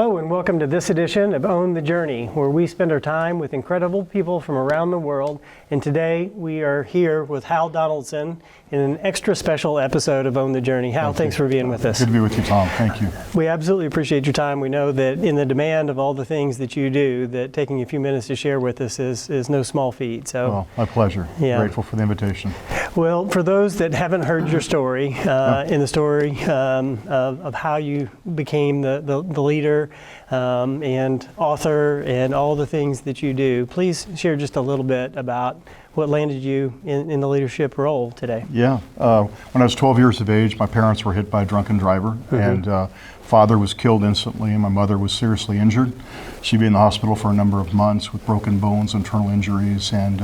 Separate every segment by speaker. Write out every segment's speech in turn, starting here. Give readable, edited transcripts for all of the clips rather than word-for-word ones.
Speaker 1: Hello and welcome to this edition of Own the Journey, where we spend our time with incredible people from around the world. And today we are here with Hal Donaldson in an extra special episode of Own the Journey. Hal, thanks for being with us.
Speaker 2: Good to be with you, Tom. Thank you.
Speaker 1: We absolutely appreciate your time. We know that in the demand of all the things that you do, that taking a few minutes to share with us is no small feat. So,
Speaker 2: well, my pleasure.
Speaker 1: Yeah.
Speaker 2: Grateful for the invitation.
Speaker 1: Well, for those that haven't heard your story, in the story of how you became the leader and author and all the things that you do, please share just a little bit about what landed you in the leadership role today.
Speaker 2: Yeah. When I was 12 years of age, my parents were hit by a drunken driver, and father was killed instantly, and my mother was seriously injured. She'd be in the hospital for a number of months with broken bones, internal injuries, and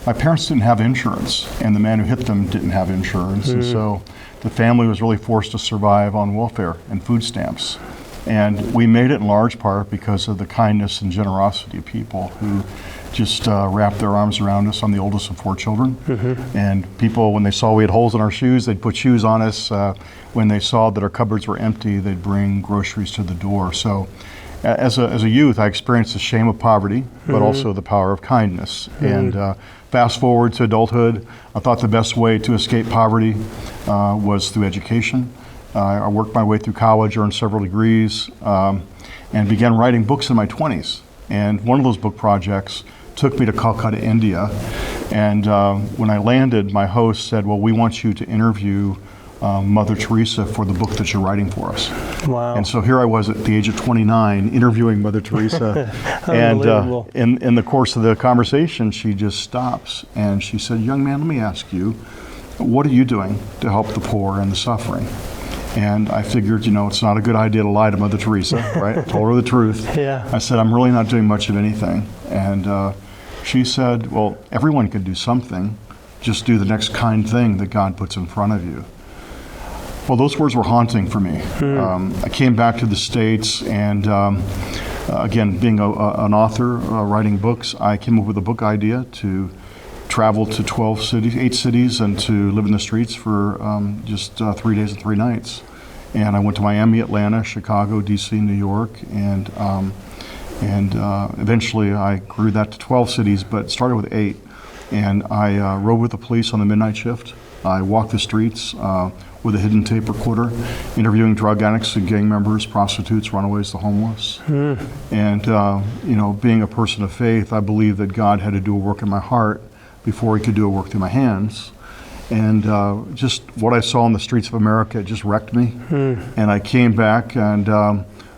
Speaker 2: my parents didn't have insurance, and the man who hit them didn't have insurance, and so the family was really forced to survive on welfare and food stamps. And we made it in large part because of the kindness and generosity of people who just wrapped their arms around us. I'm the oldest of 4 children. And people, when they saw we had holes in our shoes, they'd put shoes on us. When they saw that our cupboards were empty, they'd bring groceries to the door. So as a youth, I experienced the shame of poverty, but also the power of kindness. And fast forward to adulthood, I thought the best way to escape poverty was through education. I worked my way through college, earned several degrees, and began writing books in my 20s. And one of those book projects took me to Calcutta, India. And when I landed, my host said, well, we want you to interview Mother Teresa for the book that you're writing for us.
Speaker 1: Wow.
Speaker 2: And so here I was at the age of 29 interviewing Mother Teresa. And in the course of the conversation, she just stops and she said, young man, let me ask you, what are you doing to help the poor and the suffering? And I figured, it's not a good idea to lie to Mother Teresa, right? I told her the truth.
Speaker 1: Yeah.
Speaker 2: I said, I'm really not doing much of anything. And she said, well, everyone can do something. Just do the next kind thing that God puts in front of you. Well, those words were haunting for me. I came back to the States, and again, being an author, writing books, I came up with a book idea to travel to 8 cities, and to live in the streets for just 3 days and 3 nights. And I went to Miami, Atlanta, Chicago, DC, New York, and eventually I grew that to 12 cities, but started with 8. And I rode with the police on the midnight shift. I walked the streets with a hidden tape recorder, interviewing drug addicts and gang members, prostitutes, runaways, the homeless. And being a person of faith, I believe that God had to do a work in my heart before he could do a work through my hands. And just what I saw on the streets of America, it just wrecked me. And I came back and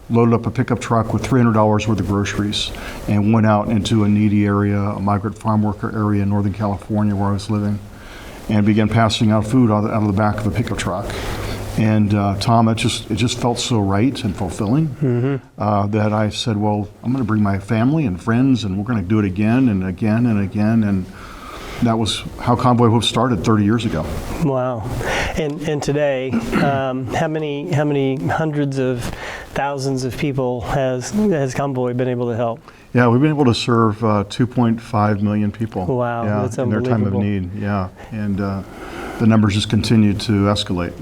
Speaker 2: loaded up a pickup truck with $300 worth of groceries and went out into a needy area, a migrant farm worker area in Northern California where I was living, and began passing out food out of the back of the pickup truck. And Tom, it just felt so right and fulfilling that I said, well, I'm going to bring my family and friends, and we're going to do it again and again and again. And that was how Convoy of Hope started 30 years ago. Wow.
Speaker 1: And today, how many hundreds of thousands of people has Convoy been able to help?
Speaker 2: Yeah, we've been able to serve 2.5 million people.
Speaker 1: Wow,
Speaker 2: yeah,
Speaker 1: that's
Speaker 2: in their time of need. Yeah, and the numbers just continue to escalate.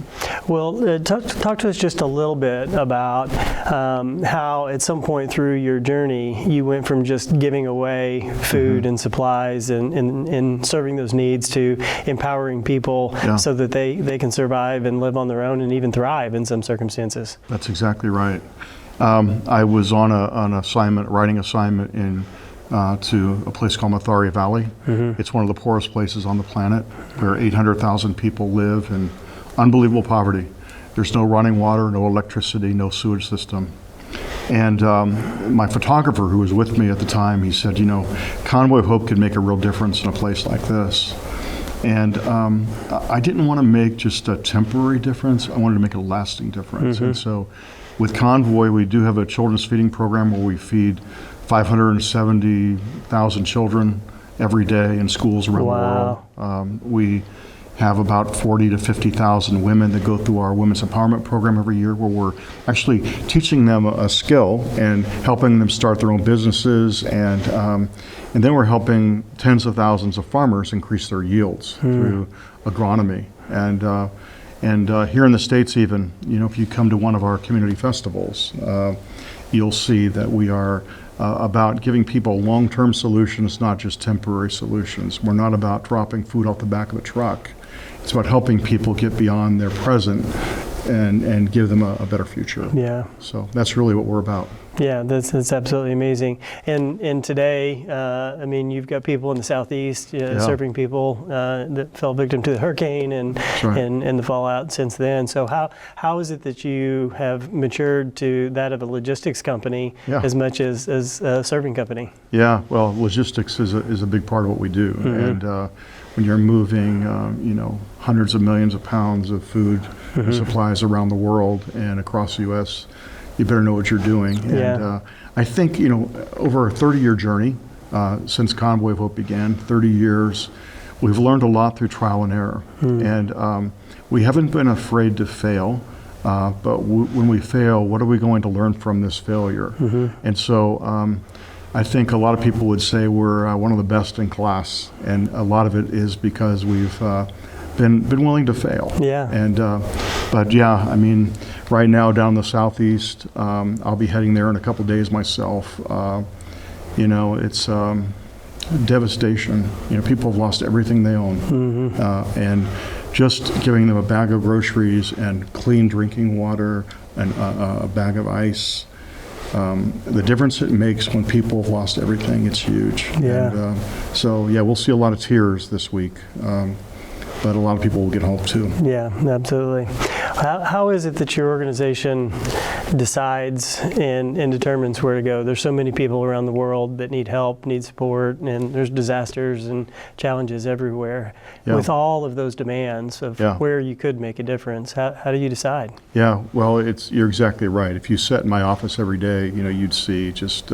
Speaker 1: Well, talk to us just a little bit about how at some point through your journey you went from just giving away food and supplies and serving those needs to empowering people so that they can survive and live on their own and even thrive in some circumstances.
Speaker 2: That's exactly right. I was on an writing assignment to a place called Matharia Valley. It's one of the poorest places on the planet, where 800,000 people live in unbelievable poverty. There's no running water, no electricity, no sewage system. And my photographer, who was with me at the time, he said, Convoy of Hope could make a real difference in a place like this. And I didn't want to make just a temporary difference. I wanted to make a lasting difference. And so with Convoy, we do have a children's feeding program where we feed 570,000 children every day in schools around the world. We have about 40 to 50,000 women that go through our women's empowerment program every year, where we're actually teaching them a skill and helping them start their own businesses, and then we're helping tens of thousands of farmers increase their yields through agronomy. And here in the States, even, if you come to one of our community festivals, you'll see that we are about giving people long-term solutions, not just temporary solutions. We're not about dropping food off the back of a truck. It's about helping people get beyond their present and give them a better future.
Speaker 1: Yeah.
Speaker 2: So that's really what we're about.
Speaker 1: Yeah, that's absolutely amazing. And today, I mean, you've got people in the Southeast serving people that fell victim to the hurricane and
Speaker 2: right.
Speaker 1: and the fallout since then. So how is it that you have matured to that of a logistics company as much as a serving company?
Speaker 2: Yeah, well, logistics is a big part of what we do. And when you're moving, hundreds of millions of pounds of food and supplies around the world and across the U.S., you better know what you're doing. And I think, over a 30-year journey, since Convoy of Hope began, 30 years, we've learned a lot through trial and error. And we haven't been afraid to fail, but when we fail, what are we going to learn from this failure? And so I think a lot of people would say we're one of the best in class, and a lot of it is because we've been willing to fail. Yeah. And but yeah, I mean, right now down in the Southeast, I'll be heading there in a couple days myself. It's devastation. People have lost everything they own, and just giving them a bag of groceries and clean drinking water and a bag of ice. The difference it makes when people have lost everything, it's huge. Yeah. And, so yeah, we'll see a lot of tears this week, but a lot of people will get hope too. Yeah, absolutely. How is it that your organization decides and determines where to go? There's so many people around the world that need help, need support, and there's disasters and challenges everywhere. Yeah. With all of those demands of where you could make a difference, how do you decide? Yeah, well, you're exactly right. If you sat in my office every day, you'd see just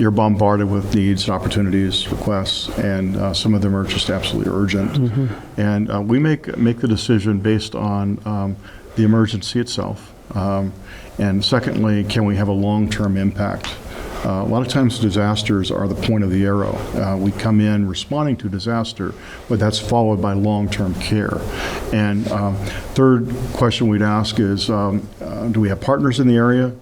Speaker 2: you're bombarded with needs, opportunities, requests, and some of them are just absolutely urgent. And we make the decision based on the emergency itself. And secondly, can we have a long-term impact? A lot of times disasters are the point of the arrow. We come in responding to disaster, but that's followed by long-term care. And third question we'd ask is, do we have partners in the area?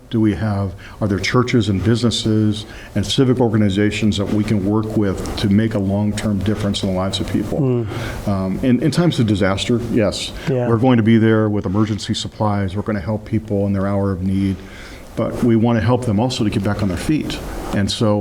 Speaker 2: Are there churches and businesses and civic organizations that we can work with to make a long-term difference in the lives of people? In times of disaster, yes, we're going to be there with emergency supplies. We're going to help people in their hour of need. But we want to help them also to get back on their feet. And so,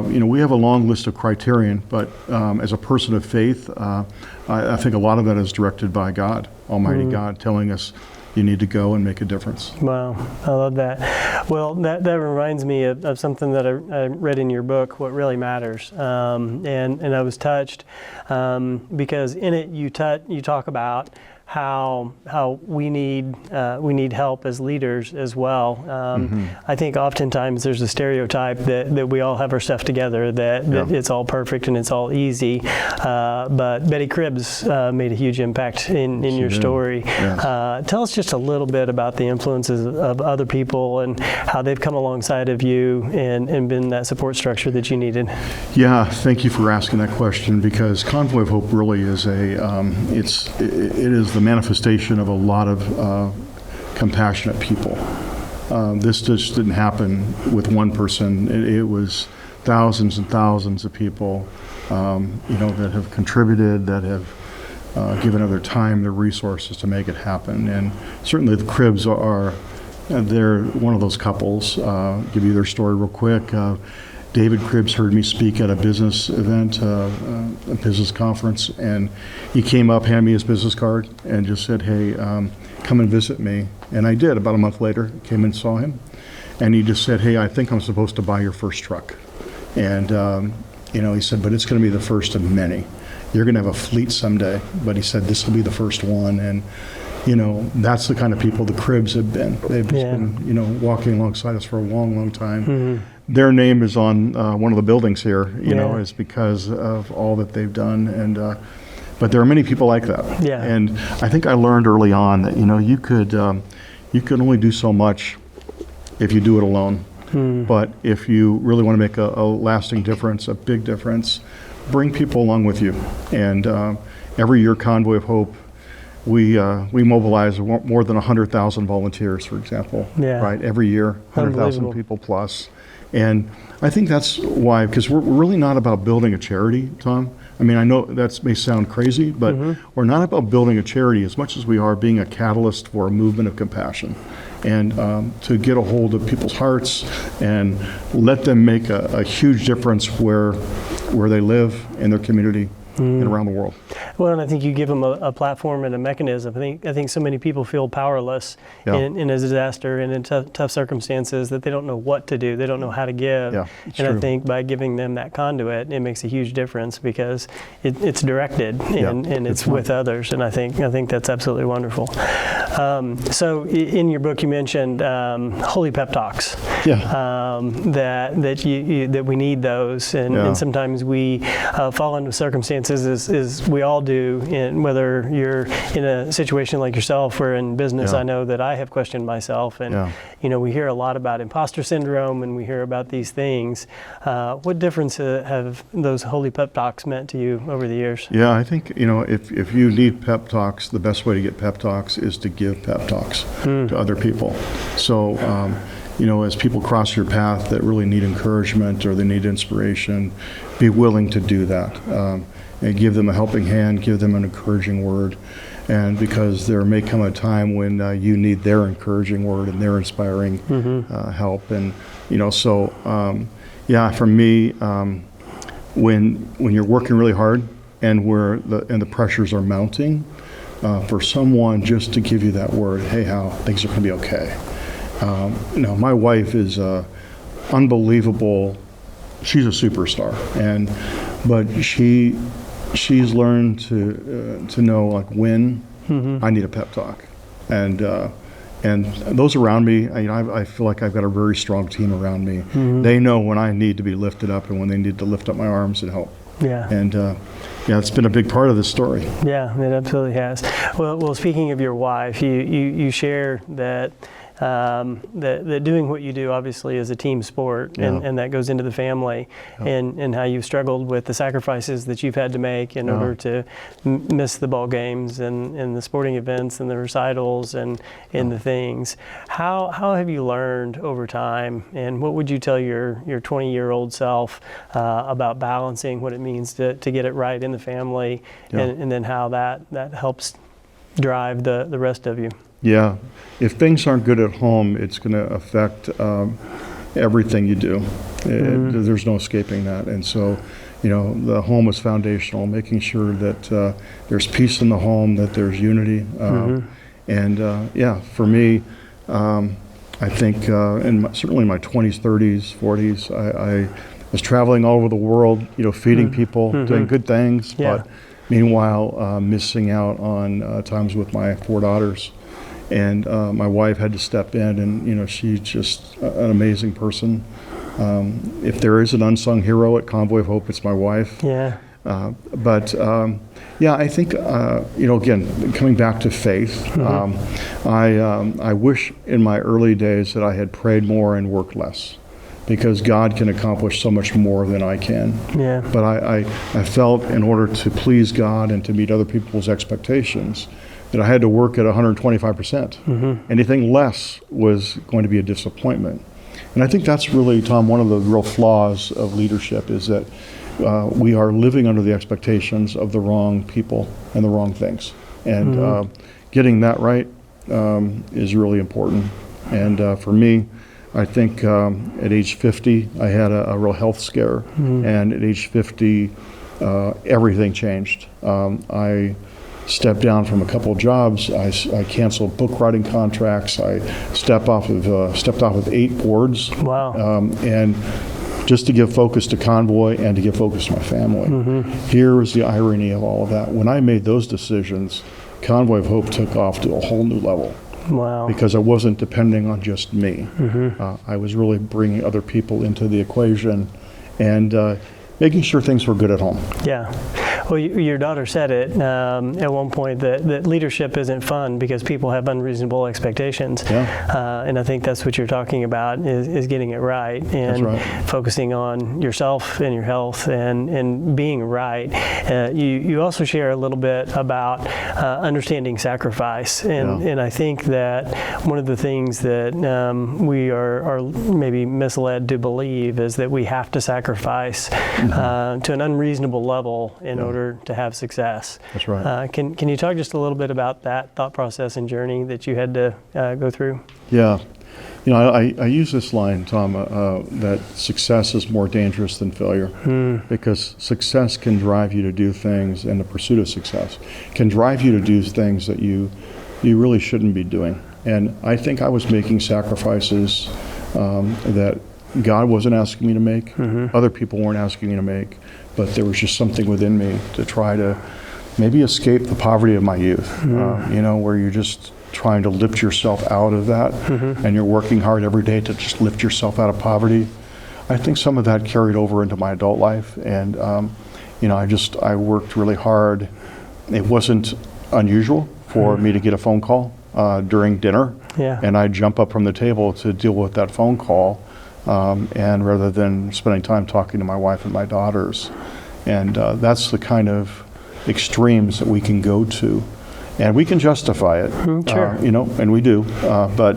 Speaker 2: we have a long list of criterion, but as a person of faith, I think a lot of that is directed by God, Almighty God, telling us you need to go and make a difference. Wow, I love that. Well, that reminds me of something that I read in your book, What Really Matters. And I was touched because in it you talk about how we need help as leaders as well. I think oftentimes there's a stereotype that we all have our stuff together, that it's all perfect and it's all easy. But Betty Cribbs made a huge impact in your story. Yes. Tell us just a little bit about the influences of other people and how they've come alongside of you and been that support structure that you needed. Yeah, thank you for asking that question, because Convoy of Hope really is it is the manifestation of a lot of compassionate people. This just didn't happen with one person. It was thousands and thousands of people, that have contributed, that have given of their time, their resources to make it happen. And certainly the Cribbs they're one of those couples. Give you their story real quick. David Cribbs heard me speak at a business event, a business conference, and he came up, handed me his business card, and just said, hey, come and visit me. And I did. About a month later, came and saw him, and he just said, hey, I think I'm supposed to buy your first truck. And, he said, but it's going to be the first of many. You're going to have a fleet someday, but he said, this will be the first one. And, that's the kind of people the Cribbs have been. They've just been, walking alongside us for a long, long time. Their name is on one of the buildings here, is because of all that they've done. And but there are many people like that. Yeah. And I think I learned early on that you could only do so much if you do it alone. But if you really want to make a lasting difference, a big difference, bring people along with you. And every year, Convoy of Hope we mobilize more than 100,000 volunteers, for example,
Speaker 1: Yeah.
Speaker 2: right? Every year, 100,000
Speaker 1: Unbelievable.
Speaker 2: people plus. And I think that's why, because we're really not about building a charity, Tom. I mean, I know that may sound crazy, but we're not about building a charity as much as we are being a catalyst for a movement of compassion, and to get a hold of people's hearts and let them make a huge difference where they live in their community and around the world.
Speaker 1: Well, and I think you give them a platform and a mechanism. I think so many people feel powerless
Speaker 2: Yeah.
Speaker 1: in a disaster and in tough circumstances that they don't know what to do. They don't know how to give.
Speaker 2: Yeah, it's
Speaker 1: and
Speaker 2: true.
Speaker 1: I think by giving them that conduit, it makes a huge difference because it's directed and it's with others. And I think that's absolutely wonderful. So in your book, you mentioned holy pep talks.
Speaker 2: Yeah.
Speaker 1: That we need those, and sometimes we fall into circumstances as we all do, whether you're in a situation like yourself or in business. I know that I have questioned myself, and we hear a lot about imposter syndrome, and we hear about these things. What difference have those holy pep talks meant to you over the years?
Speaker 2: Yeah, I think, if you need pep talks, the best way to get pep talks is to give pep talks to other people. So, as people cross your path that really need encouragement or they need inspiration, be willing to do that. And give them a helping hand, give them an encouraging word. And because there may come a time when you need their encouraging word and their inspiring help. And, for me, when you're working really hard and the pressures are mounting, for someone just to give you that word, hey, Hal, things are going to be okay. My wife is unbelievable. She's a superstar, but she's learned to know, like, when I need a pep talk, and those around me, I feel like I've got a very strong team around me. They know when I need to be lifted up and when they need to lift up my arms and help. Yeah. And it's been a big part of this story.
Speaker 1: Yeah, it absolutely has. Well, speaking of your wife, you share that doing what you do obviously is a team sport, and that goes into the family, and how you've struggled with the sacrifices that you've had to make in order to miss the ball games and the sporting events and the recitals and the things. How have you learned over time, and what would you tell your 20-year-old self about balancing what it means to get it right in the family, and then how that helps drive the rest of you?
Speaker 2: Yeah, if things aren't good at home, it's going to affect everything you do. There's no escaping that. And so, the home is foundational, making sure that there's peace in the home, that there's unity. And for me, I think certainly in my 20s, 30s, 40s, I was traveling all over the world, feeding people, doing good things, but meanwhile missing out on times with my 4 daughters. And my wife had to step in, and she's just an amazing person. If there is an unsung hero at Convoy of Hope, it's my wife. Yeah. I think again, coming back to faith, I wish in my early days that I had prayed more and worked less, because God can accomplish so much more than I can. Yeah. But I felt in order to please God and to meet other people's expectations, that I had to work at 125%. Anything less was going to be a disappointment. And I think that's really, Tom, one of the real flaws of leadership, is that we are living under the expectations of the wrong people and the wrong things. And getting that right is really important. And for me, I think at age 50, I had a real health scare. And at age 50, everything changed. I stepped down from a couple of jobs. I canceled book writing contracts. I stepped off of 8 boards. Wow. And just to give focus to Convoy and to give focus to my family. Here is the irony of all of that. When I made those decisions, Convoy of Hope took off to a whole new level. Wow. Because I wasn't depending on just me. I was really bringing other people into the equation and making sure things were good at home. Yeah.
Speaker 1: Well, your daughter said it at one point that leadership isn't fun because people have unreasonable expectations.
Speaker 2: Yeah.
Speaker 1: And I think that's what you're talking about is getting it right and
Speaker 2: That's right.
Speaker 1: focusing on yourself and your health and being right. You also share a little bit about understanding sacrifice. And I think that one of the things that we are maybe misled to believe is that we have to sacrifice to an unreasonable level in order to have success.
Speaker 2: That's right.
Speaker 1: Can you talk just a little bit about that thought process and journey that you had to go through?
Speaker 2: Yeah. You know, I use this line, Tom, that success is more dangerous than failure because success can drive you to do things, and the pursuit of success can drive you to do things that you really shouldn't be doing. And I think I was making sacrifices that God wasn't asking me to make, other people weren't asking me to make, but there was just something within me to try to maybe escape the poverty of my youth, you know, where you're just trying to lift yourself out of that, and you're working hard every day to just lift yourself out of poverty. I think some of that carried over into my adult life, and you know, I worked really hard. It wasn't unusual for me to get a phone call during dinner, and I'd jump up from the table to deal with that phone call, and rather than spending time talking to my wife and my daughters. And that's the kind of extremes that we can go to. And we can justify it,
Speaker 1: Sure.
Speaker 2: you know, and we do. But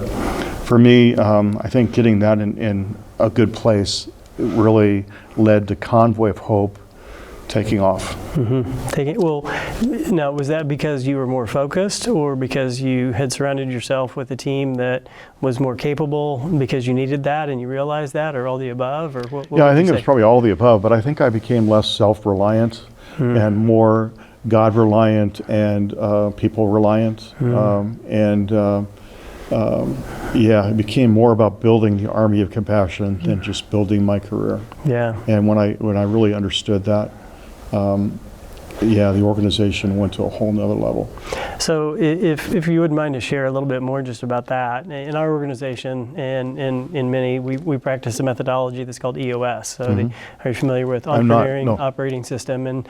Speaker 2: for me, I think getting that in a good place really led to Convoy of Hope taking off.
Speaker 1: Well, now, was that because you were more focused or because you had surrounded yourself with a team that was more capable because you needed that and you realized that, or all the above? Or what
Speaker 2: Yeah, I think
Speaker 1: it
Speaker 2: it was probably all of the above, but I think I became less self-reliant and more God-reliant and people-reliant. Yeah, it became more about building the army of compassion than just building my career.
Speaker 1: Yeah.
Speaker 2: And when I really understood that, yeah, the organization went to a whole nother level.
Speaker 1: So if you wouldn't mind to share a little bit more just about that. In our organization and in many, we practice a methodology that's called EOS. So are you familiar with entrepreneuring operating system? And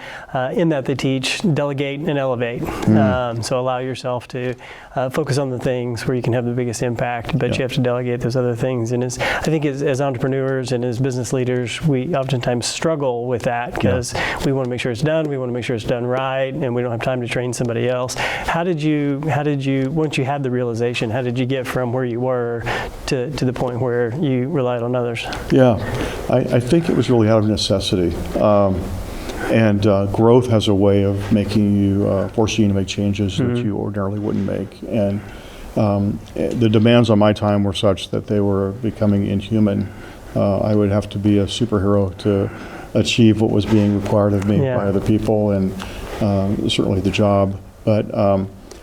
Speaker 1: in that they teach delegate and elevate. So allow yourself to focus on the things where you can have the biggest impact, but you have to delegate those other things. And I think as entrepreneurs and as business leaders, we oftentimes struggle with that because we want to make sure it's done, we want to make sure it's done right, and we don't have time to train somebody else. How did you, once you had the realization, how did you get from where you were to the point where you relied on others? Yeah,
Speaker 2: I think it was really out of necessity. And growth has a way of making you, forcing you to make changes that you ordinarily wouldn't make. And the demands on my time were such that they were becoming inhuman. I would have to be a superhero to achieve what was being required of me by other people, and certainly the job. But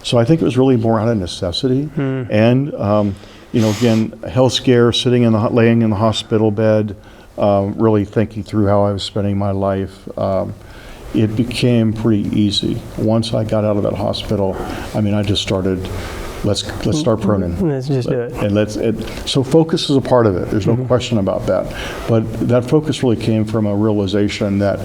Speaker 2: so I think it was really more out of necessity. And you know, again, health scare, laying in the hospital bed, really thinking through how I was spending my life. It became pretty easy once I got out of that hospital. I mean, I just started. Let's start pruning.
Speaker 1: Let's just do it.
Speaker 2: And so focus is a part of it. There's no question about that. But that focus really came from a realization that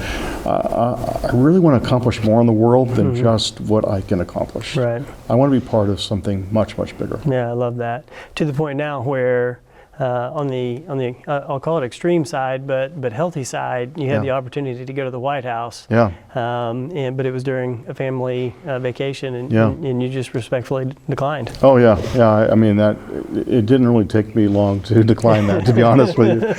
Speaker 2: I really want to accomplish more in the world than just what I can accomplish.
Speaker 1: Right.
Speaker 2: I want to be part of something much, much bigger.
Speaker 1: Yeah, I love that. To the point now where on the I'll call it extreme side, but healthy side, you had the opportunity to go to the White House. Yeah. But it was during a family vacation, and you just respectfully declined.
Speaker 2: Oh yeah. I mean it didn't really take me long to decline that, to be honest with you.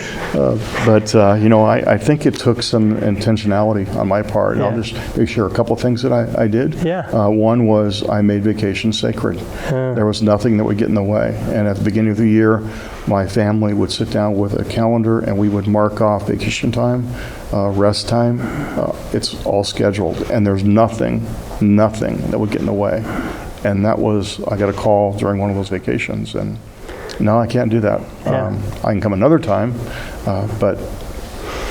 Speaker 2: But you know, I think it took some intentionality on my part. I'll just share a couple of things that I did. Yeah. One was I made vacation sacred. There was nothing that would get in the way. And at the beginning of the year, my family would sit down with a calendar and we would mark off vacation time, rest time. It's all scheduled, and there's nothing that would get in the way. And that was, I got a call during one of those vacations, and no, I can't do that. I can come another time, but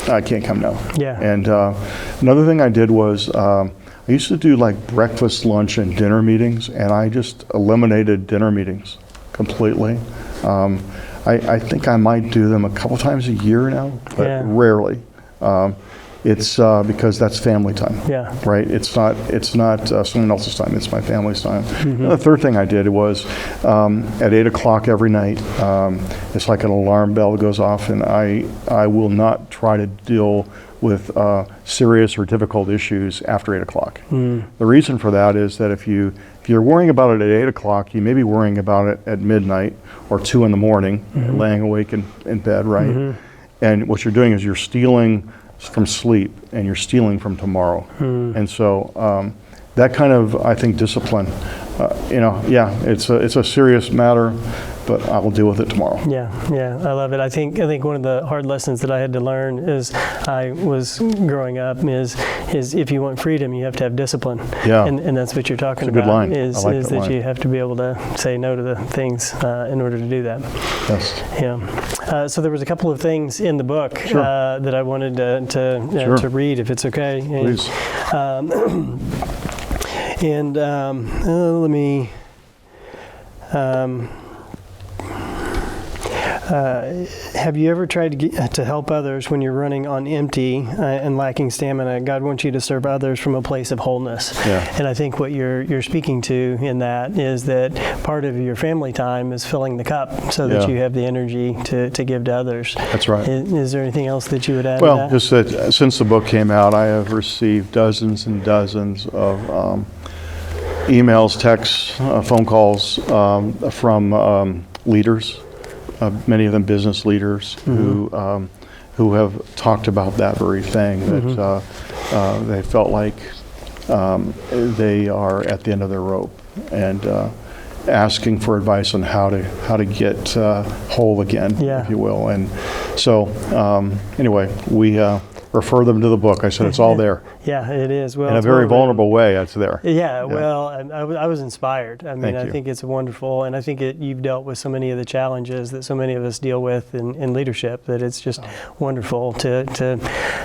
Speaker 2: I can't come now. Yeah. And another thing I did was I used to do like breakfast, lunch, and dinner meetings, and I just eliminated dinner meetings completely. I think I might do them a couple times a year now, but rarely. it's because that's family time.
Speaker 1: Yeah.
Speaker 2: Right? It's not someone else's time. It's my family's time. And the third thing I did was at 8 o'clock every night, it's like an alarm bell goes off, and I will not try to deal with serious or difficult issues after 8 o'clock. The reason for that is that if you're worrying about it at 8 o'clock, you may be worrying about it at midnight or 2 in the morning, laying awake in bed, right? And what you're doing is you're stealing from sleep, and you're stealing from tomorrow. And so that kind of, I think, discipline, it's a serious matter, but I will deal with it tomorrow.
Speaker 1: Yeah, I love it. I think one of the hard lessons that I had to learn as I was growing up is if you want freedom, you have to have discipline.
Speaker 2: Yeah.
Speaker 1: And that's what you're talking
Speaker 2: It's a good
Speaker 1: about.
Speaker 2: line.
Speaker 1: Is
Speaker 2: I like that
Speaker 1: that
Speaker 2: line.
Speaker 1: you have to be able to say no to the things in order to do that.
Speaker 2: Yes.
Speaker 1: Yeah. So there was a couple of things in the book
Speaker 2: Sure.
Speaker 1: that I wanted to read, if it's okay.
Speaker 2: Please.
Speaker 1: And let me. Have you ever tried to help others when you're running on empty and lacking stamina? God wants you to serve others from a place of wholeness.
Speaker 2: Yeah.
Speaker 1: And I think what you're speaking to in that is that part of your family time is filling the cup so that you have the energy to give to others.
Speaker 2: That's right.
Speaker 1: Is there anything else that you would add
Speaker 2: Well,
Speaker 1: to that?
Speaker 2: just that since the book came out, I have received dozens and dozens of emails, texts, phone calls from leaders, many of them business leaders, who have talked about that very thing, that they felt like they are at the end of their rope, and asking for advice on how to get whole again, if you will. And so anyway, we refer them to the book. I said it's all there.
Speaker 1: Yeah, it is. Well,
Speaker 2: In a
Speaker 1: it's
Speaker 2: very
Speaker 1: well written.
Speaker 2: vulnerable way, it's there.
Speaker 1: Yeah, well, I was inspired. I mean,
Speaker 2: Thank
Speaker 1: I
Speaker 2: you.
Speaker 1: think it's wonderful, and I think you've dealt with so many of the challenges that so many of us deal with in leadership, that it's just wonderful to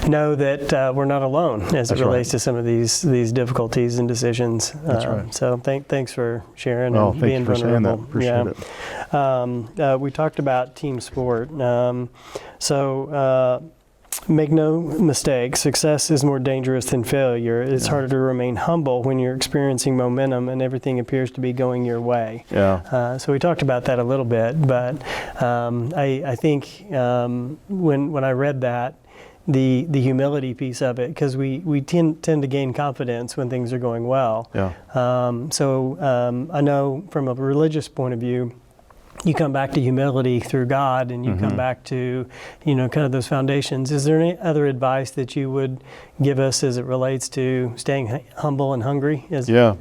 Speaker 1: know that we're not alone as it
Speaker 2: That's
Speaker 1: relates
Speaker 2: right.
Speaker 1: to some of these difficulties and decisions.
Speaker 2: That's right.
Speaker 1: So thanks for sharing
Speaker 2: Oh,
Speaker 1: and
Speaker 2: thank
Speaker 1: being
Speaker 2: you for saying
Speaker 1: vulnerable.
Speaker 2: that. Appreciate it.
Speaker 1: We talked about team sport. Make no mistake, success is more dangerous than failure. It's harder to remain humble when you're experiencing momentum and everything appears to be going your way.
Speaker 2: Yeah.
Speaker 1: So we talked about that a little bit, but I think when I read that, the humility piece of it, because we tend to gain confidence when things are going well.
Speaker 2: Yeah.
Speaker 1: I know from a religious point of view, you come back to humility through God, and you come back to, kind of those foundations. Is there any other advice that you would give us as it relates to staying humble and hungry?
Speaker 2: Yeah.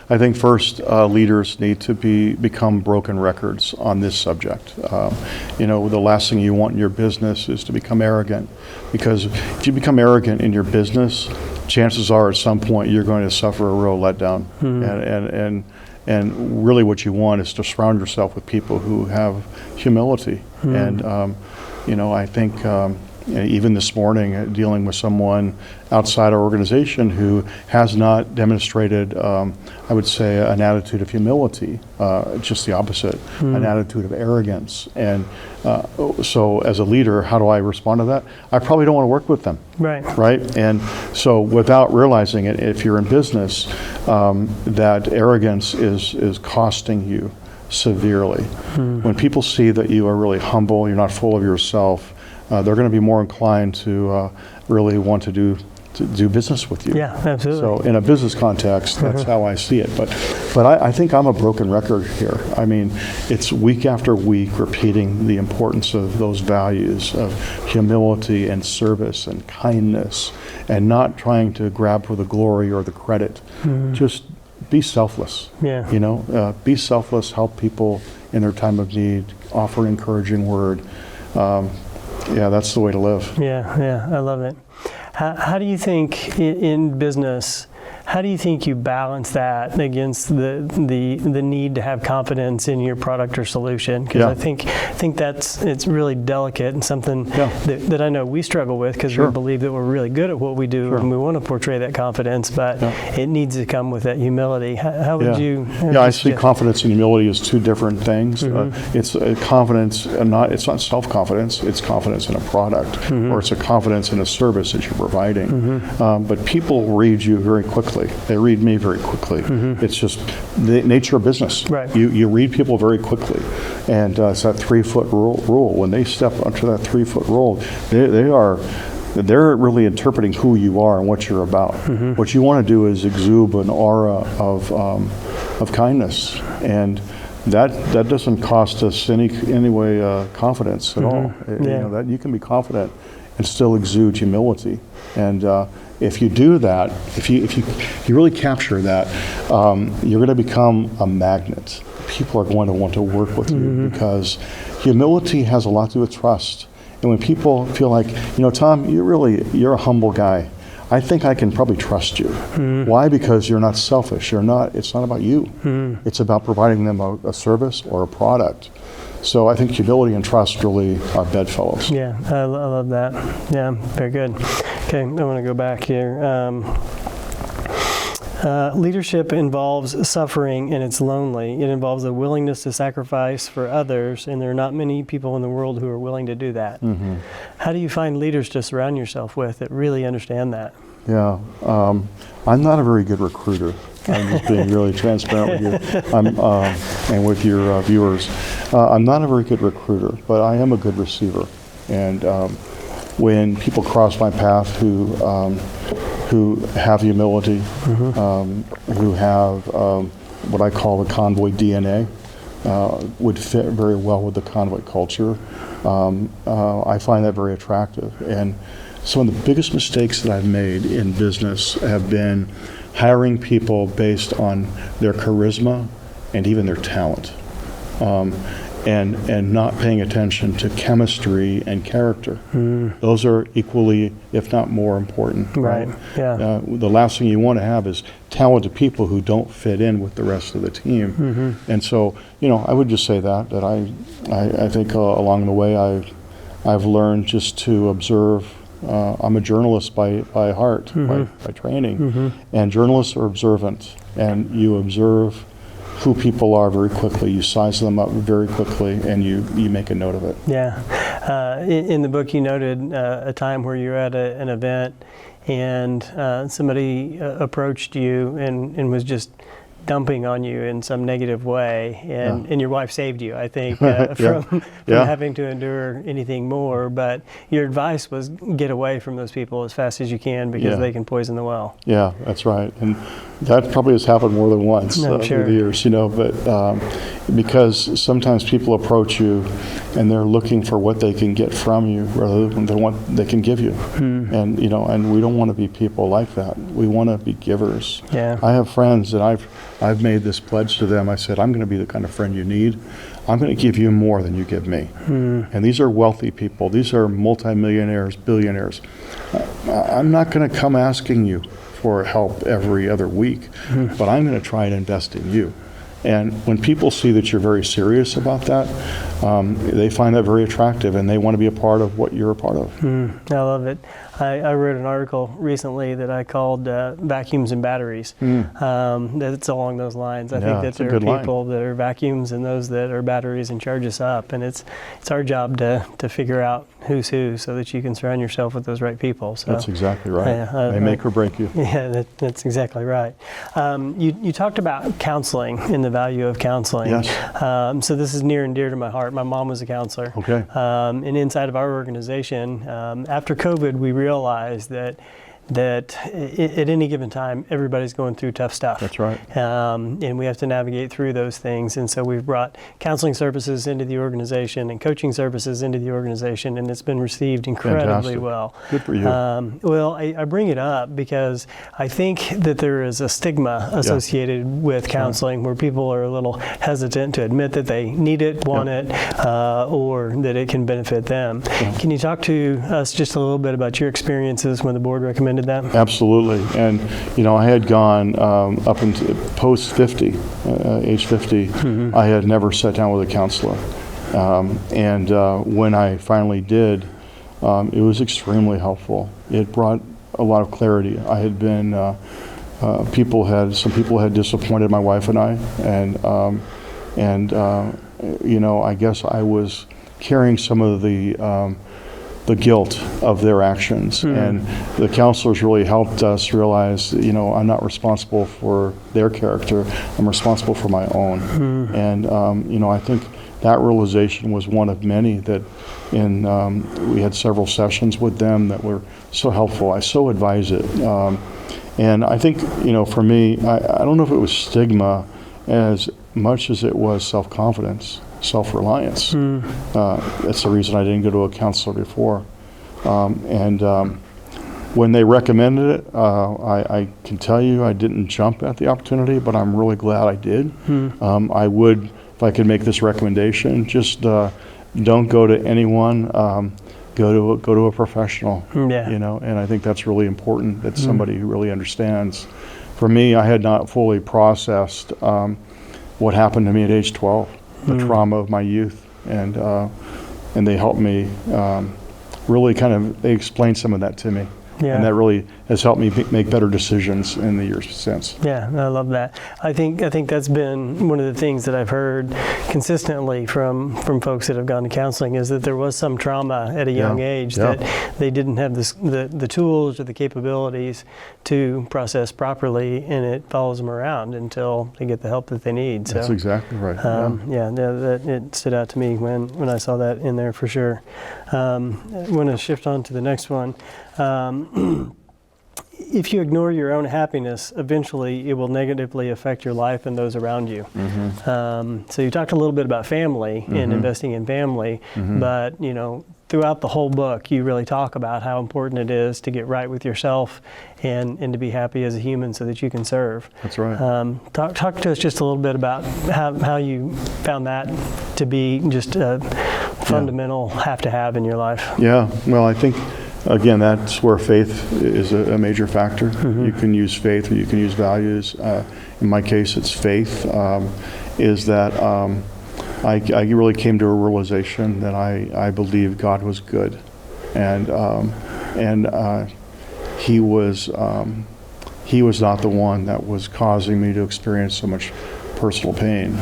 Speaker 2: I think first leaders need to become broken records on this subject. The last thing you want in your business is to become arrogant, because if you become arrogant in your business, chances are at some point you're going to suffer a real letdown. And really what you want is to surround yourself with people who have humility. And, I think even this morning, dealing with someone outside our organization who has not demonstrated, I would say, an attitude of humility, just the opposite, an attitude of arrogance. And so as a leader, how do I respond to that? I probably don't want to work with them. Right? And so without realizing it, if you're in business, that arrogance is costing you severely. When people see that you are really humble, you're not full of yourself, they're going to be more inclined to really want to do business with you.
Speaker 1: Yeah, absolutely.
Speaker 2: So in a business context, that's how I see it. But I think I'm a broken record here. I mean, it's week after week repeating the importance of those values of humility and service and kindness, and not trying to grab for the glory or the credit. Just be selfless.
Speaker 1: Yeah.
Speaker 2: Be selfless, help people in their time of need, offer an encouraging word. That's the way to live.
Speaker 1: Yeah, I love it. How do you think in business, How do you think you balance that against the need to have confidence in your product or solution? Because I think it's really delicate and something that I know we struggle with, because we believe that we're really good at what we do and we want to portray that confidence, but it needs to come with that humility. How would you?
Speaker 2: I see confidence and humility as two different things. It's confidence, it's not self-confidence. It's confidence in a product, or it's a confidence in a service that you're providing. But people read you very quickly. They read me very quickly. It's just the nature of business.
Speaker 1: Right.
Speaker 2: You read people very quickly, and it's that 3-foot rule. When they step onto that 3-foot rule, they're really interpreting who you are and what you're about. What you want to do is exude an aura of kindness, and that doesn't cost us any way confidence at all. You know, that you can be confident and still exude humility. And if you do that, if you really capture that, you're going to become a magnet. People are going to want to work with you, because humility has a lot to do with trust. And when people feel like, Tom, you're a humble guy. I think I can probably trust you. Why? Because you're not selfish. It's not about you. It's about providing them a service or a product. So I think humility and trust really are bedfellows.
Speaker 1: Yeah, I love that. Yeah, very good. Okay, I want to go back here. Leadership involves suffering, and it's lonely. It involves a willingness to sacrifice for others, and there are not many people in the world who are willing to do that. How do you find leaders to surround yourself with that really understand that?
Speaker 2: Yeah, I'm not a very good recruiter. I'm just being really transparent with you and with your viewers. I'm not a very good recruiter, but I am a good receiver. And when people cross my path who have humility, who have what I call the Convoy DNA, would fit very well with the Convoy culture, I find that very attractive. And some of the biggest mistakes that I've made in business have been hiring people based on their charisma and even their talent, and not paying attention to chemistry and character. Those are equally, if not more important.
Speaker 1: Right. Yeah.
Speaker 2: The last thing you want to have is talented people who don't fit in with the rest of the team. And so, I would just say that I think along the way I've learned just to observe. I'm a journalist by heart, by training, and journalists are observant, and you observe who people are very quickly. You size them up very quickly, and you make a note of it.
Speaker 1: Yeah. In the book, you noted a time where you were at an event, and somebody approached you and was just dumping on you in some negative way, and your wife saved you, I think, from having to endure anything more. But your advice was get away from those people as fast as you can, because they can poison the well. Yeah,
Speaker 2: that's right. And that probably has happened more than once over the years, but because sometimes people approach you and they're looking for what they can get from you rather than what they can give you. And and we don't want to be people like that. We want to be givers.
Speaker 1: Yeah.
Speaker 2: I have friends that I've made this pledge to them. I said, I'm going to be the kind of friend you need. I'm going to give you more than you give me. And these are wealthy people. These are multimillionaires, billionaires. I'm not going to come asking you for help every other week, but I'm going to try and invest in you. And when people see that you're very serious about that, they find that very attractive, and they want to be a part of what you're a part of.
Speaker 1: I love it. I wrote an article recently that I called Vacuums and Batteries. That's along those lines. I think that there are people that are vacuums and those that are batteries and charge us up. And it's our job to figure out who's who, so that you can surround yourself with those right people. So,
Speaker 2: that's exactly right. They make or break you.
Speaker 1: Yeah, that's exactly right. You talked about counseling and the value of counseling.
Speaker 2: Yes.
Speaker 1: So this is near and dear to my heart. My mom was a counselor.
Speaker 2: Okay.
Speaker 1: And inside of our organization, after COVID, we realized that at any given time, everybody's going through tough stuff.
Speaker 2: That's right.
Speaker 1: And we have to navigate through those things. And so we've brought counseling services into the organization and coaching services into the organization, and it's been received incredibly well.
Speaker 2: Good for you.
Speaker 1: Well, I bring it up because I think that there is a stigma associated with counseling where people are a little hesitant to admit that they need it, want it, or that it can benefit them. Can you talk to us just a little bit about your experiences when the board recommended recommended that?
Speaker 2: Absolutely. And, I had gone up into post 50, age 50, I had never sat down with a counselor. And when I finally did, it was extremely helpful. It brought a lot of clarity. I had been, some people had disappointed my wife and I, and I guess I was carrying some of the guilt of their actions. And the counselors really helped us realize, I'm not responsible for their character, I'm responsible for my own. And, I think that realization was one of many that we had several sessions with them that were so helpful. I so advise it. And I think, for me, I don't know if it was stigma as much as it was self-confidence, self-reliance. That's the reason I didn't go to a counselor before. When they recommended it, I can tell you I didn't jump at the opportunity, but I'm really glad I did. I would, if I could make this recommendation, just don't go to anyone. Go to a professional. And I think that's really important. That somebody who really understands. For me, I had not fully processed what happened to me at age 12, the trauma of my youth, and they helped me really they explained some of that to me. And that really has helped me make better decisions in the years since.
Speaker 1: Yeah, I love that. I think that's been one of the things that I've heard consistently from folks that have gone to counseling is that there was some trauma at a young age that they didn't have the tools or the capabilities to process properly, and it follows them around until they get the help that they need.
Speaker 2: That's exactly right.
Speaker 1: That it stood out to me when I saw that in there for sure. I want to shift on to the next one. If you ignore your own happiness, eventually it will negatively affect your life and those around you. So you talked a little bit about family and investing in family, but throughout the whole book, you really talk about how important it is to get right with yourself and to be happy as a human so that you can serve.
Speaker 2: That's right.
Speaker 1: Talk to us just a little bit about how you found that to be just a fundamental have to have in your life.
Speaker 2: Yeah, well, I think, again, that's where faith is a major factor. You can use faith or you can use values. In my case, it's faith, is that I really came to a realization that I believe God was good. And he was not the one that was causing me to experience so much personal pain.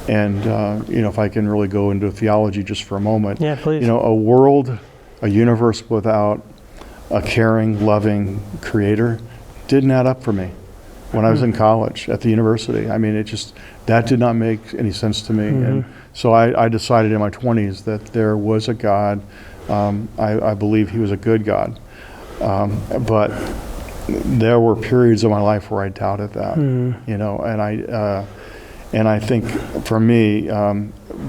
Speaker 2: If I can really go into theology just for a moment.
Speaker 1: Yeah, please.
Speaker 2: A universe without a caring, loving creator didn't add up for me. When I was in college, at the university, I mean, that did not make any sense to me. And so I decided in my 20s that there was a God. I believe he was a good God. But there were periods of my life where I doubted that, and I think for me,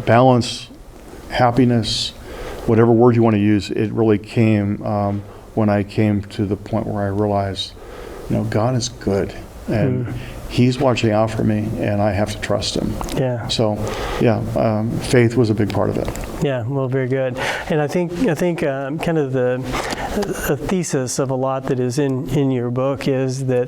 Speaker 2: balance, happiness, whatever word you want to use, it really came when I came to the point where I realized, God is good, and he's watching out for me, and I have to trust him. So, faith was a big part of it.
Speaker 1: Yeah, well, very good. And I think kind of the thesis of a lot that is in your book is that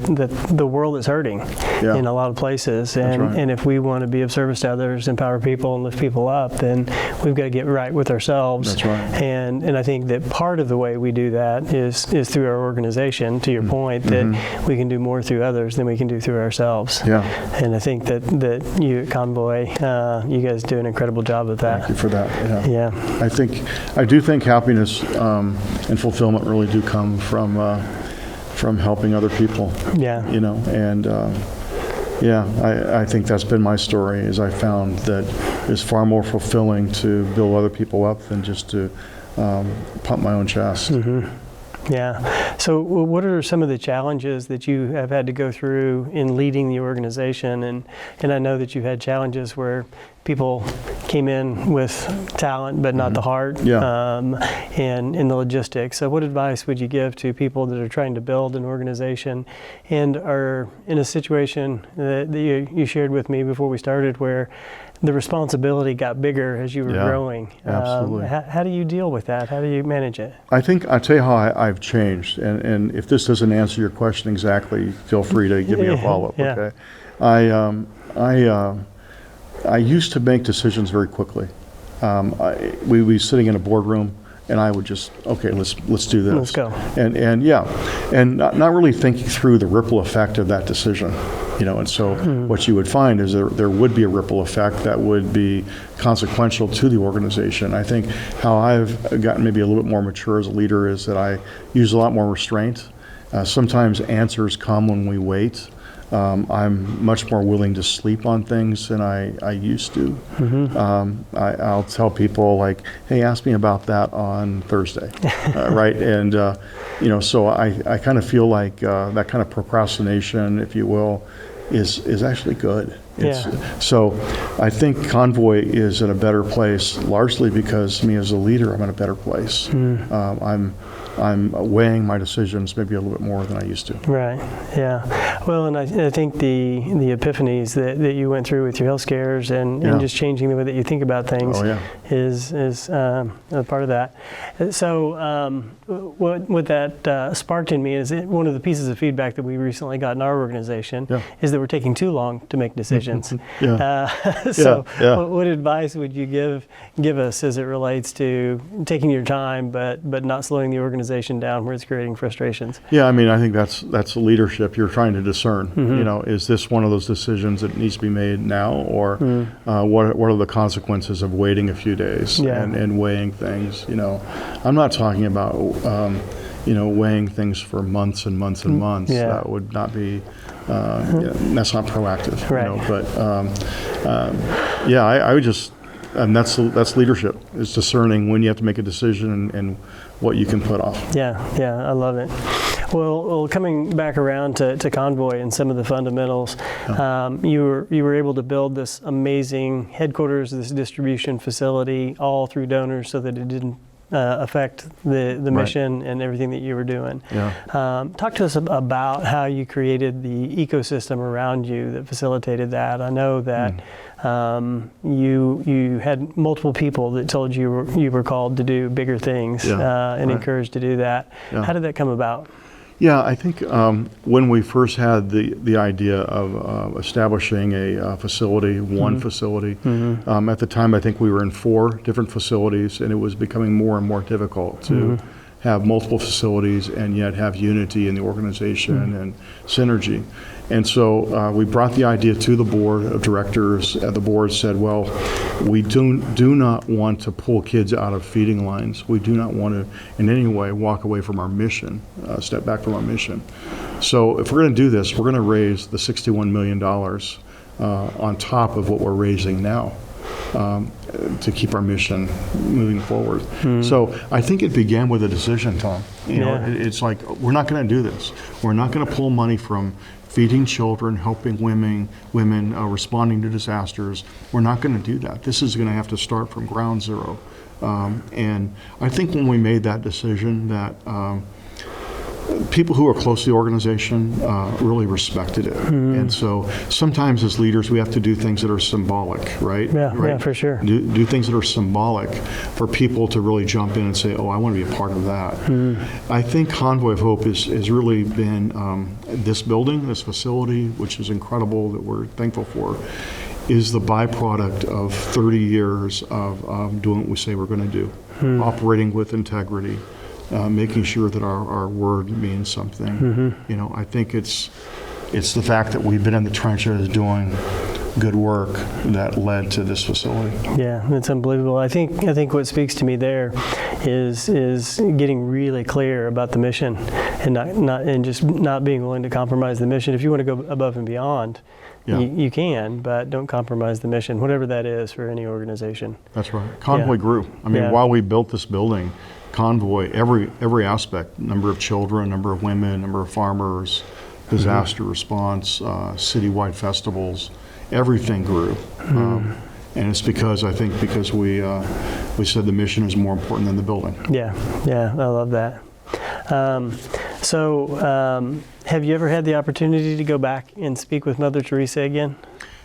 Speaker 1: the world is hurting in a lot of places, and if we want to be of service to others, empower people, and lift people up, then we've got to get right with ourselves.
Speaker 2: That's right.
Speaker 1: And I think that part of the way we do that is through our organization. To your point, that we can do more through others than we can do through ourselves. And I think that you at Convoy, you guys do an incredible job of that.
Speaker 2: Thank you for that. I do think happiness and fulfillment really do come from helping other people. I think that's been my story. Is I found that it's far more fulfilling to build other people up than just to pump my own chest.
Speaker 1: So what are some of the challenges that you have had to go through in leading the organization? And I know that you've had challenges where people came in with talent but not the heart, and in the logistics. So what advice would you give to people that are trying to build an organization and are in a situation that you shared with me before we started where the responsibility got bigger as you were growing?
Speaker 2: Absolutely.
Speaker 1: How do you deal with that? How do you manage it?
Speaker 2: I think I'll tell you how I've changed, and if this doesn't answer your question exactly, feel free to give me a follow-up. Okay. I used to make decisions very quickly. We'd be sitting in a boardroom, and I would just, okay, let's do this.
Speaker 1: Let's go.
Speaker 2: And not really thinking through the ripple effect of that decision. And so what you would find is there would be a ripple effect that would be consequential to the organization. I think how I've gotten maybe a little bit more mature as a leader is that I use a lot more restraint. Sometimes answers come when we wait. I'm much more willing to sleep on things than I used to. I'll tell people like, hey, ask me about that on Thursday, right? And, so I kind of feel like that kind of procrastination, if you will, is actually good. So I think Convoy is in a better place largely because me as a leader, I'm in a better place. I'm weighing my decisions maybe a little bit more than I used to.
Speaker 1: Right. Yeah. Well, and I think the epiphanies that you went through with your health scares and just changing the way that you think about things is a part of that. So what that sparked in me is one of the pieces of feedback that we recently got in our organization is that we're taking too long to make decisions. What advice would you give us as it relates to taking your time but not slowing the organization down where it's creating frustrations?
Speaker 2: Yeah, I mean, I think that's leadership. You're trying to discern. Is this one of those decisions that needs to be made now, or what are the consequences of waiting a few days and weighing things? I'm not talking about weighing things for months and months and months. That would not be. That's not proactive.
Speaker 1: Right.
Speaker 2: I would just. And that's leadership, is discerning when you have to make a decision and what you can put off.
Speaker 1: Yeah, I love it. Well, coming back around to Convoy and some of the fundamentals, you were able to build this amazing headquarters, this distribution facility, all through donors, so that it didn't affect the mission and everything that you were doing. Talk to us about how you created the ecosystem around you that facilitated that. I know that you had multiple people that told you were called to do bigger things and encouraged to do that. How did that come about?
Speaker 2: Yeah, I think when we first had the idea of establishing a facility, one facility, at the time I think we were in 4 different facilities, and it was becoming more and more difficult to have multiple facilities and yet have unity in the organization and synergy. And so we brought the idea to the board of directors. The board said, well, we do not want to pull kids out of feeding lines. We do not want to in any way walk away from our mission, step back from our mission. So if we're going to do this, we're going to raise the $61 million on top of what we're raising now. To keep our mission moving forward. So I think it began with a decision, Tom. It's like, we're not going to do this. We're not going to pull money from feeding children, helping women responding to disasters. We're not going to do that. This is going to have to start from ground zero. And I think when we made that decision that people who are close to the organization really respected it. And so sometimes as leaders we have to do things that are symbolic, right?
Speaker 1: Yeah, for sure.
Speaker 2: Do things that are symbolic for people to really jump in and say, oh, I want to be a part of that. I think Convoy of Hope has really been this building, this facility, which is incredible, that we're thankful for, is the byproduct of 30 years of doing what we say we're going to do, operating with integrity, making sure that our word means something. I think it's the fact that we've been in the trenches doing good work that led to this facility.
Speaker 1: Yeah, it's unbelievable. I think what speaks to me there is getting really clear about the mission and just not being willing to compromise the mission. If you want to go above and beyond, you can, but don't compromise the mission, whatever that is for any organization.
Speaker 2: That's right. Convoy grew. I mean, while we built this building, Convoy, every aspect, number of children, number of women, number of farmers, disaster response, citywide festivals, everything grew. And it's because we said the mission is more important than the building.
Speaker 1: Yeah, I love that. Have you ever had the opportunity to go back and speak with Mother Teresa again?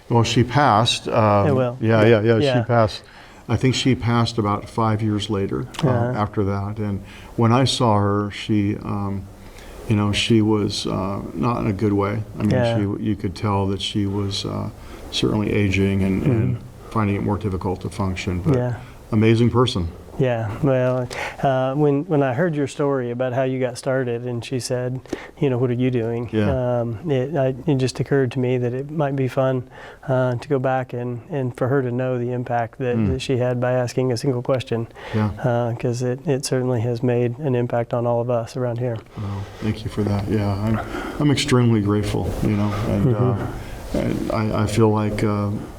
Speaker 2: Well, she passed.
Speaker 1: Yeah.
Speaker 2: She passed. I think she passed about 5 years later after that. And when I saw her, she, she was not in a good way. I mean, you could tell that she was certainly aging and finding it more difficult to function. But amazing person.
Speaker 1: Yeah, well, when I heard your story about how you got started, and she said, what are you doing?
Speaker 2: Yeah.
Speaker 1: It just occurred to me that it might be fun to go back and for her to know the impact that she had by asking a single question.
Speaker 2: Yeah.
Speaker 1: Because it certainly has made an impact on all of us around here.
Speaker 2: Well, thank you for that. Yeah, I'm extremely grateful, and I feel like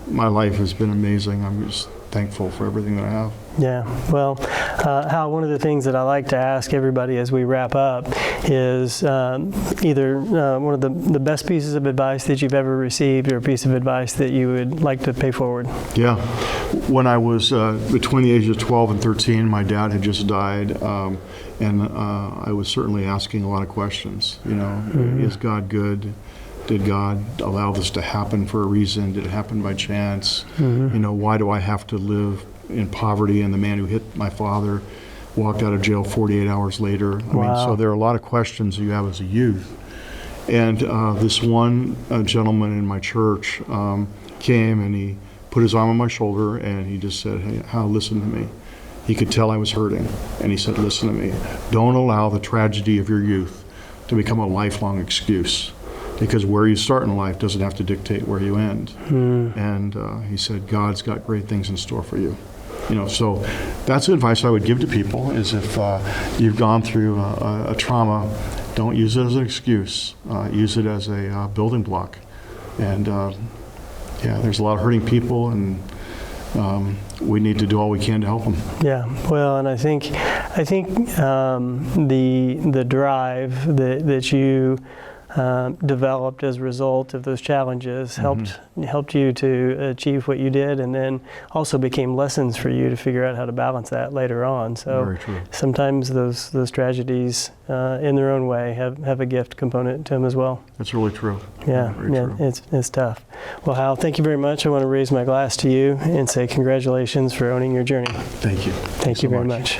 Speaker 2: my life has been amazing. I'm just thankful for everything that I have.
Speaker 1: Yeah, well, Hal, one of the things that I like to ask everybody as we wrap up is either one of the best pieces of advice that you've ever received or a piece of advice that you would like to pay forward. Yeah.
Speaker 2: When I was between the ages of 12 and 13, my dad had just died, and I was certainly asking a lot of questions. Is God good? Did God allow this to happen for a reason? Did it happen by chance? Why do I have to live in poverty? And the man who hit my father walked out of jail 48 hours later. I mean, so there are a lot of questions you have as a youth. And this one gentleman in my church came and he put his arm on my shoulder and he just said, "Hey, Hal, listen to me." He could tell I was hurting. And he said, "Listen to me. Don't allow the tragedy of your youth to become a lifelong excuse. Because where you start in life doesn't have to dictate where you end." And he said, "God's got great things in store for you." So that's the advice I would give to people is if you've gone through a trauma, don't use it as an excuse. Use it as a building block. And there's a lot of hurting people, and we need to do all we can to help them. Yeah, well, and I think the drive that you developed as a result of those challenges helped you to achieve what you did, and then also became lessons for you to figure out how to balance that later on. So very true. Sometimes those tragedies in their own way have a gift component to them as well. That's really true. Yeah, true. It's tough. Well, Hal, thank you very much. I want to raise my glass to you and say congratulations for owning your journey. Thank you. Thank you very much.